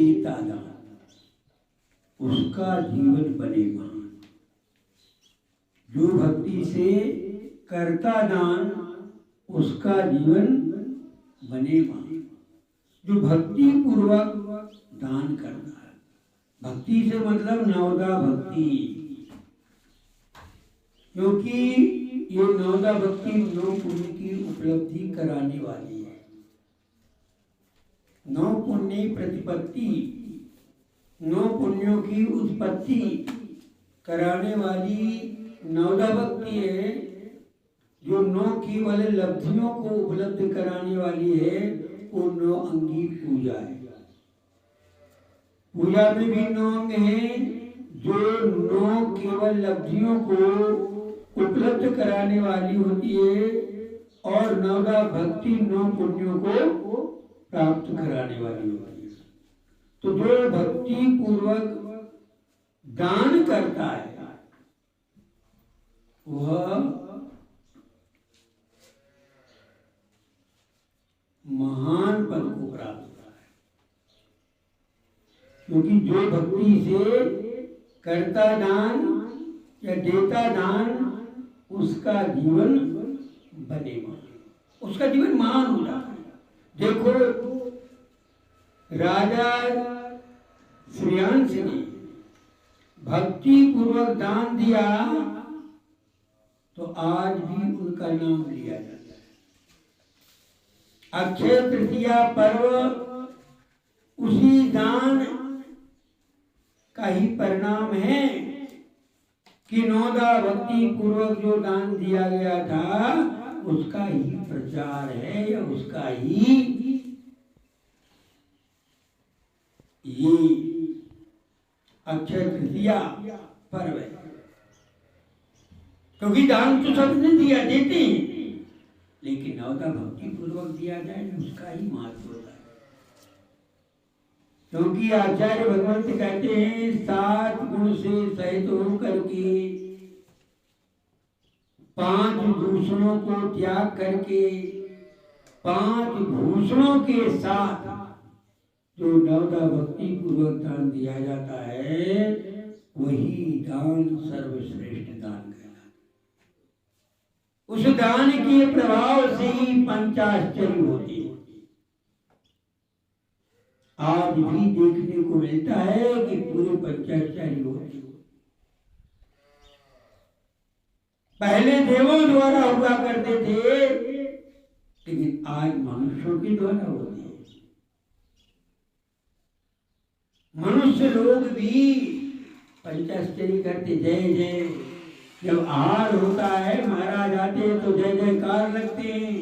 देता दान उसका जीवन बने महान। जो भक्ति से करता दान उसका जीवन बने महान। जो भक्ति पूर्वक दान करता है, भक्ति से मतलब नवदा भक्ति, क्योंकि ये नवदा भक्ति नौ पुण्य की उपलब्धि कराने वाली है। नौ पुण्य प्रतिपत्ति, नौ पुण्यों की उत्पत्ति कराने वाली नवदा भक्ति है, जो नौ केवल लब्धियों को उपलब्ध कराने वाली है। वो नौ अंगी पूजा है। पूजा में भी नौ अंग हैं, जो नौ केवल लब्धियों को उपलब्ध कराने वाली होती है, और नवदा भक्ति नौ पुण्यों को प्राप्त कराने वाली होती है। तो जो भक्ति पूर्वक दान करता है वह महान पद को प्राप्त होता है, क्योंकि जो भक्ति से करता दान या देता दान उसका जीवन बनेगा, उसका जीवन महान हो जाता है। देखो राजा श्रेयांश ने भक्ति पूर्वक दान दिया तो आज भी उनका नाम लिया जाता है। अक्षय तृतीया पर्व उसी दान का ही परिणाम है कि नवदा भक्ति पूर्वक जो दान दिया गया था उसका ही प्रचार है, या उसका ही ये अक्षय तृतीया पर्व है। क्योंकि दान तो सबने दिया, देते हैं, लेकिन नवदा भक्ति पूर्वक दिया जाए उसका ही महत्व होता है। क्योंकि आचार्य भगवंत कहते हैं 7 गुण से सहित होकर के 5 दूषणों को त्याग करके 5 भूषणों के साथ जो नवदा भक्ति पूर्वक दान दिया जाता है वही दान सर्वश्रेष्ठ दान कहलाता है। उस दान के प्रभाव से ही पंचाश्चर्य होती है। आज भी देखने को मिलता है कि पूरे पंचाश्चर्य होते। पहले देवों द्वारा हुआ करते थे, लेकिन आज मनुष्यों के द्वारा होते हैं। मनुष्य लोग भी पंचाश्चर्य करते, जय जय। जब आहार होता है, महाराज आते हैं तो जय जयकार लगते हैं,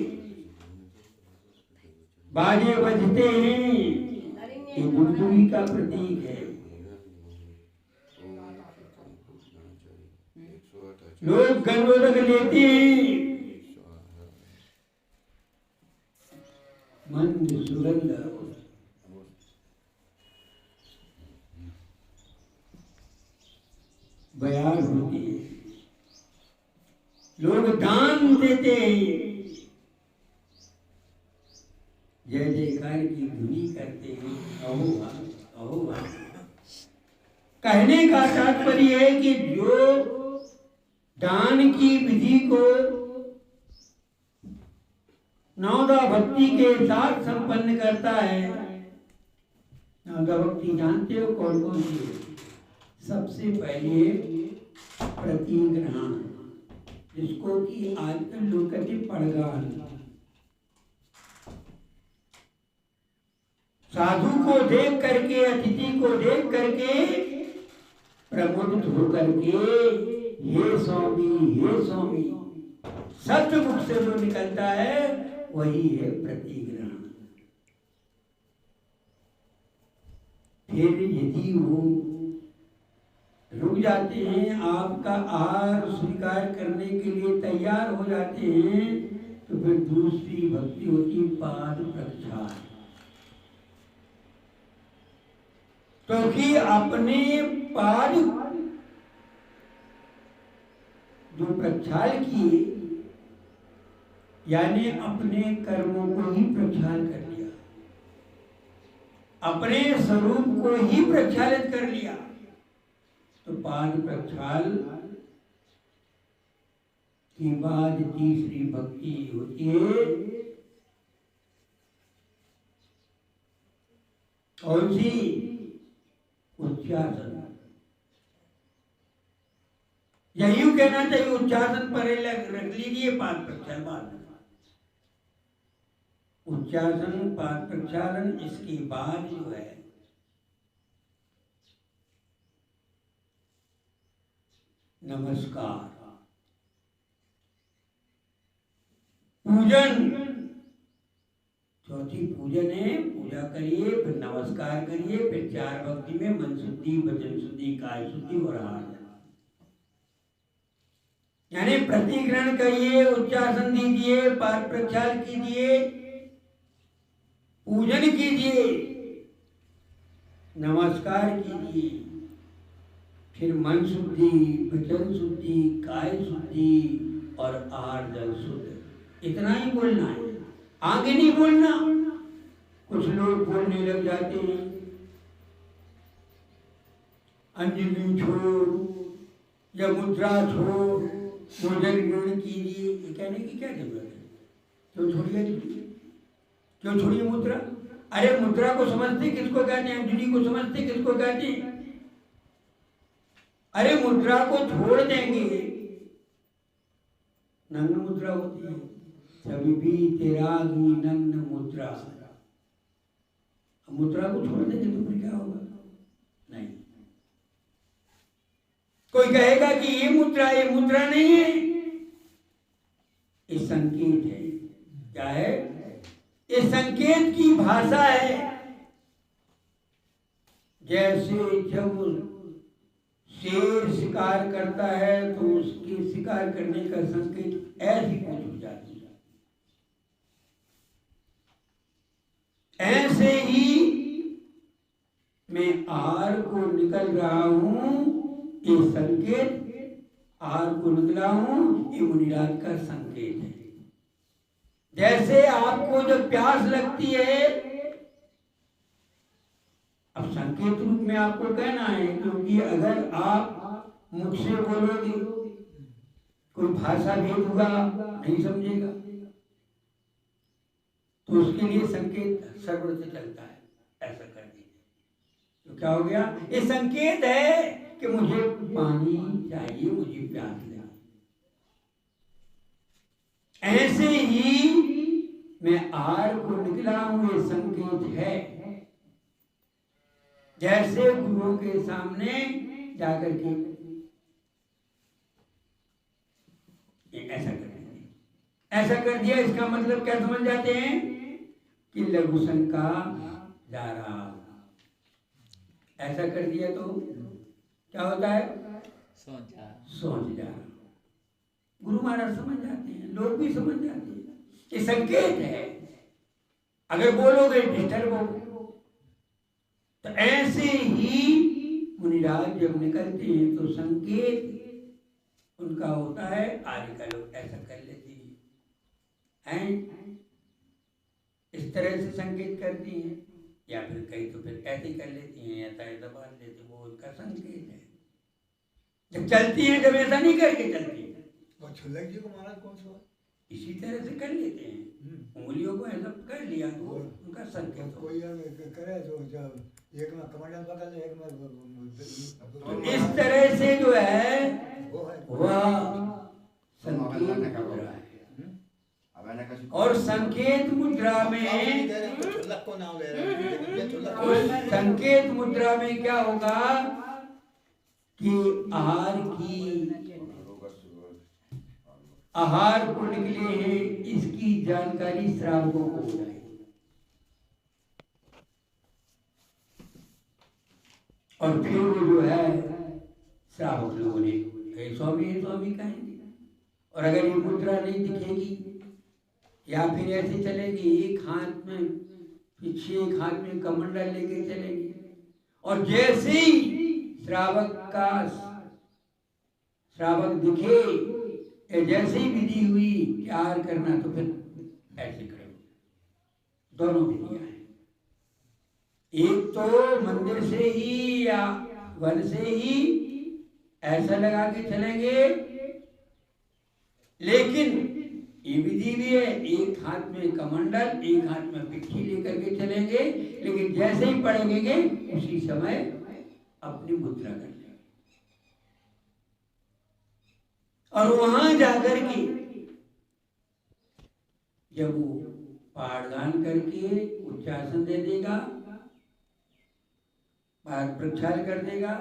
बाजे बजते हैं, ये बुद्धि का प्रतीक है। लोग गंधोदक लेते हैं, मंद सुगंध बयान होती है। लोग दान देते हैं, जय जयकार की धुनी करते हैं, अहो वाह अहो वाह। कहने का तात्पर्य है कि जो दान की विधि को नवदा भक्ति के साथ संपन्न करता है। नवदा भक्ति जानते हो कौन कौन सी? सबसे पहले प्रतिग्रहण, जिसको कि आजकल लोग कहते पड़गान। साधु को देख करके, अतिथि को देख करके प्रमुदित होकर के हे स्वामी सत्मुख से जो निकलता है वही है प्रतिग्रहण। फिर यदि वो रुक जाते हैं, आपका आहार स्वीकार करने के लिए तैयार हो जाते हैं, तो फिर दूसरी भक्ति होती पाद प्रक्षाल। क्योंकि अपने पाद जो प्रक्षाल किए, यानी अपने कर्मों को ही प्रक्षाल कर लिया, अपने स्वरूप को ही प्रक्षालित कर लिया तो पाद प्रक्षाल की बाद तीसरी भक्ति होती है कौन सी? उच्चासन। यही कहना चाहिए, उच्चासन पर रख लीजिए, पाद प्रक्षाल बाद। उच्चासन पाद प्रक्षालन, इसके बाद जो है नमस्कार, पूजन। चौथी पूजन है, पूजा करिए, फिर नमस्कार करिए, फिर चार भक्ति में मन शुद्धि, वचन शुद्धि, काय शुद्धि और आहार, यानी प्रतिग्रहण करिए, उच्चासन दीजिए, पाद प्रक्षाल कीजिए, पूजन कीजिए, नमस्कार कीजिए, फिर मन शुद्धि, वचन शुद्धि, काय शुद्धि और आहार जल शुद्ध। इतना ही बोलना है, आगे नहीं बोलना। कुछ लोग बोलने लग जाते हैं अंजलि छोड़ या मुद्रा छोड़, पूजन ग्रहण कीजिए। ये कहने की क्या जरूरत है? क्यों छोड़िए? क्यों छोड़िए मुद्रा? अरे मुद्रा को समझते किसको कहते हैं? अंजलि को समझते किसको कहते हैं? अरे मुद्रा को छोड़ देंगे, नग्न मुद्रा होती है, सभी भी तेरागी नग्न मुद्रा। मुद्रा को छोड़ देंगे तो फिर क्या होगा? नहीं। कोई कहेगा कि ये मुद्रा नहीं है, ये संकेत है। क्या है? ये संकेत की भाषा है। जैसे जब शेर शिकार करता है तो उसके शिकार करने का संकेत ऐसी कुछ हो जाती है, ऐसे ही मैं आहार को निकल रहा हूं, ये संकेत, आहार को निकला हूं, ये मुनिराज का संकेत है। जैसे आपको जब प्यास लगती है, अब संकेत रूप में आपको कहना है, क्योंकि अगर आप मुझसे बोलोगे कोई भाषा भेद होगा, नहीं समझेगा, तो उसके लिए संकेत सर्वर से चलता है, ऐसा कर दीजिए। तो क्या हो गया? ये संकेत है कि मुझे पानी चाहिए, मुझे प्यास लगी। ऐसे ही मैं आहार को निकला हूं, ये संकेत है। जैसे गुरुओं के सामने जाकर के ऐसा कर दिया, ऐसा कर दिया, इसका मतलब क्या समझ जाते हैं कि लघुसन का जा रहा। ऐसा कर दिया तो क्या होता है? सोच जा रहा। गुरु महाराज समझ जाते हैं, लोग भी समझ जाते हैं, ये संकेत है। अगर बोलोगे डिस्टर्ब हो। तो ऐसे ही मुनिराज जब निकलते हैं तो संकेत उनका होता है। आगे का लोग ऐसा कर लेते हैं, इस तरह से संकेत करती हैं, या फिर कई तो फिर ऐसे कर लेती हैं, ऐसा बांध लेते, वो उनका संकेत है। जब चलती है, जब ऐसा नहीं करके चलती है, छुल्लक जी को महाराज कौन सा इसी तरह से कर लेते हैं, उंगलियों को ऐसा कर लिया तो उनका संकेत। कोई करे तो जब एक में कमंडल पकड़ ले, एक में तो इस तरह से जो है वह संकेत मुद्रा है। और संकेत मुद्रा में, संकेत मुद्रा में क्या होगा कि आहार को निकले हैं, इसकी जानकारी श्रावकों को हो जाएगी। और फिर वो जो है श्रावक लोगों ने स्वामी कहेंगे। और अगर ये मुद्रा नहीं दिखेगी या फिर ऐसे चलेगी, एक हाथ में पीछे, एक हाथ में कमंडल लेके चलेगी, और जैसे ही श्रावक दिखे, जैसे ही विधि हुई प्यार करना, तो फिर ऐसे करो। दोनों विधियां हैं, एक तो मंदिर से ही या वन से ही ऐसा लगा के चलेंगे, लेकिन ये विधि भी है, एक हाथ में कमंडल एक हाथ में पिट्ठी लेकर के चलेंगे, लेकिन जैसे ही पढ़ेंगे उसी समय अपनी मुद्रा कर लेंगे। और वहां जाकर के जब वो पाठगान करके उच्चासन दे देगा, पाठ प्रक्षाल कर देगा,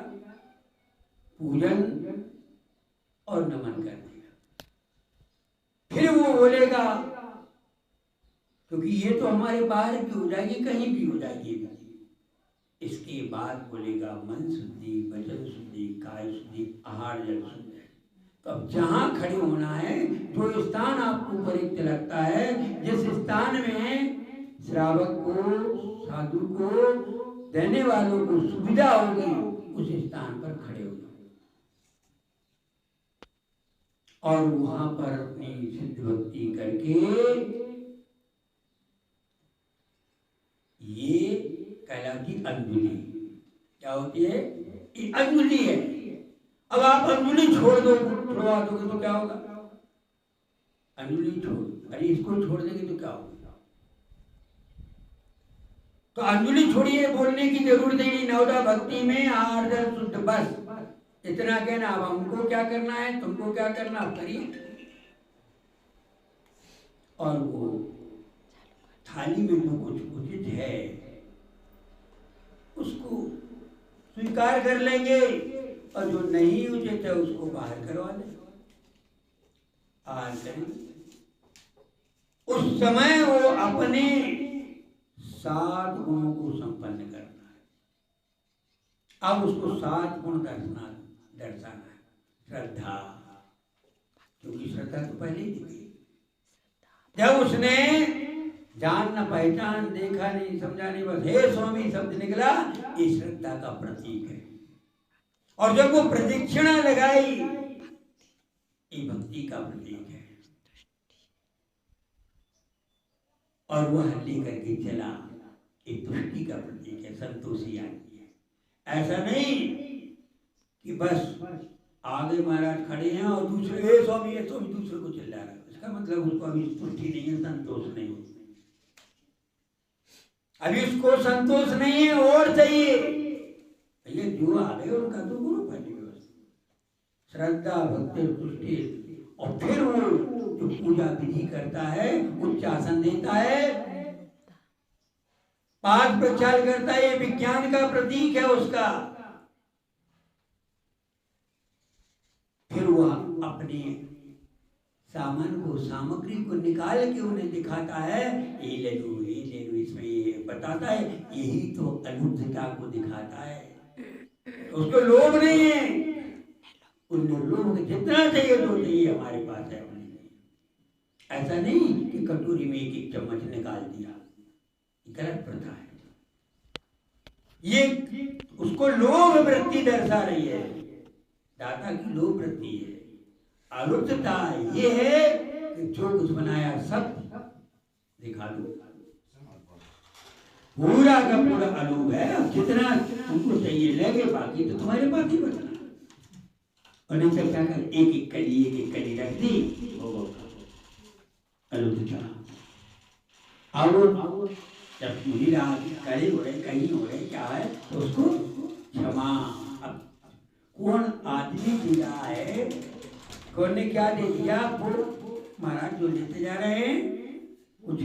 पूजन और नमन कर देगा, फिर वो बोलेगा, क्योंकि ये तो हमारे बाहर भी हो जाएगी, कहीं भी हो जाएगी, इसके बाद बोलेगा मन शुद्धि, वचन शुद्धि, काय शुद्धि, आहार जल शुद्धि। तो अब जहां खड़े होना है, जो स्थान आपको उपयुक्त लगता है, जिस स्थान में श्रावक को, साधु को, देने वालों को सुविधा होगी, उस स्थान पर खड़े हो और वहां पर अपनी सिद्ध भक्ति करके ये कहलाती अंजलि। क्या होती है? ये अंजलि है। अब आप अंजलि छोड़ दो, छुड़वा दोगे तो क्या होगा? अंजलि छोड़, अरे इसको छोड़ देंगे तो क्या होगा? तो अंजलि छोड़िए, बोलने की जरूरत ही नहीं। नवदा भक्ति में आर्जन शुद्ध, बस इतना कहना। अब हमको क्या करना है, तुमको क्या करना, करिए। और वो थाली में जो कुछ उचित है उसको स्वीकार कर लेंगे, और जो नहीं उचित है उसको बाहर करवा देंगे, उस समय वो अपने 7 गुणों को संपन्न करना है। अब उसको 7 गुण दर्शाना है। श्रद्धा, क्योंकि श्रद्धा तो पहले ही थी। जब उसने जान न पहचान, देखा नहीं, समझा नहीं, बस हे स्वामी शब्द निकला, ये श्रद्धा का प्रतीक है। और जब वो प्रदक्षिणा लगाई, ये भक्ति का प्रतीक है। और वह लेकर के चला, ये तुष्टि का प्रतीक है, संतोषी आती है। ऐसा नहीं कि बस आगे महाराज खड़े हैं और दूसरे हे स्वामी दूसरे को चिल्ला रहा है, इसका मतलब उसको अभी तुष्टि नहीं है, संतोष नहीं है, अभी उसको संतोष नहीं है, और चाहिए। भैया जो आ गए उनका तो गुरु पहली व्यवस्था, श्रद्धा, भक्ति, तुष्टि। और फिर वो जो पूजा विधि करता है, उच्चासन देता है, पाठ प्रचार करता है, ये विज्ञान का प्रतीक है उसका। फिर वह अपने सामान को, सामग्री को निकाल के उन्हें दिखाता है, ये ले लो, इसमें ये बताता है, यही तो अलुद्धता को दिखाता है। उसको लोभ नहीं है, उन लोगों को जितना चाहिए तो चाहिए, हमारे पास है, ऐसा नहीं कि कटोरी में एक एक चम्मच निकाल दिया, गलत प्रथा है। ये उसको लोभ वृत्ति दर्शा रही है, दाता की लोभ वृत्ति है। अलुद्धता ये है कि जो कुछ बनाया सब दिखा दो, पूरा का पूरा अलोभ है। अब जितना तुमको चाहिए लेके, बाकी तो तुम्हारे पास ही बचना। और नहीं तो क्या कर, एक एक कली रख दी, अलुद्धता। अब जब मुनिराज खड़े हो रहे, कहीं हो रहे, क्या है, तो उसको क्षमा। अब कौन आदमी दिया है, कौन ने क्या दे दिया, वो महाराज जो लेते जा रहे हैं, कुछ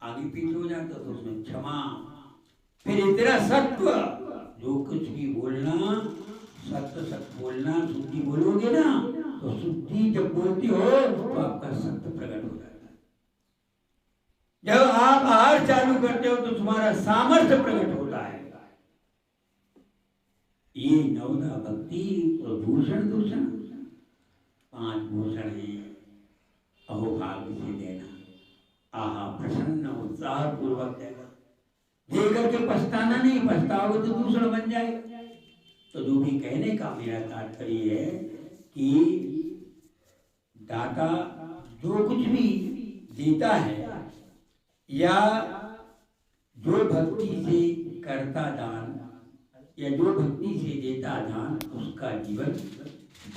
आगे पीछे हो जाता तो उसमें क्षमा। फिर इतना सत्व, जो कुछ भी बोलना, सत्य बोलना, शुद्धि बोलोगे ना, तो शुद्धि जब बोलती हो तो आपका सत्य प्रकट हो जाता है। जब आप आहार चालू करते हो तो तुम्हारा सामर्थ्य प्रकट होता है। ये नवदा भक्ति और भूषण दूषण, 5 भूषण है। अहोभाग्य से देना, आहा प्रसन्न उत्साह पूर्वक देना, दे करके पछताना नहीं, पछताओगे तो दूसरा बन जाएगा। तो जो भी कहने का मेरा तात्पर्य है कि दाता जो कुछ भी देता है, या जो भक्ति से करता दान या जो भक्ति से देता दान उसका जीवन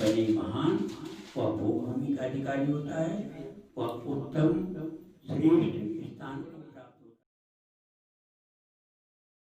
बने महान, वह भोग भूमि का अधिकारी होता है, वह उत्तम श्रेष्ठ स्थान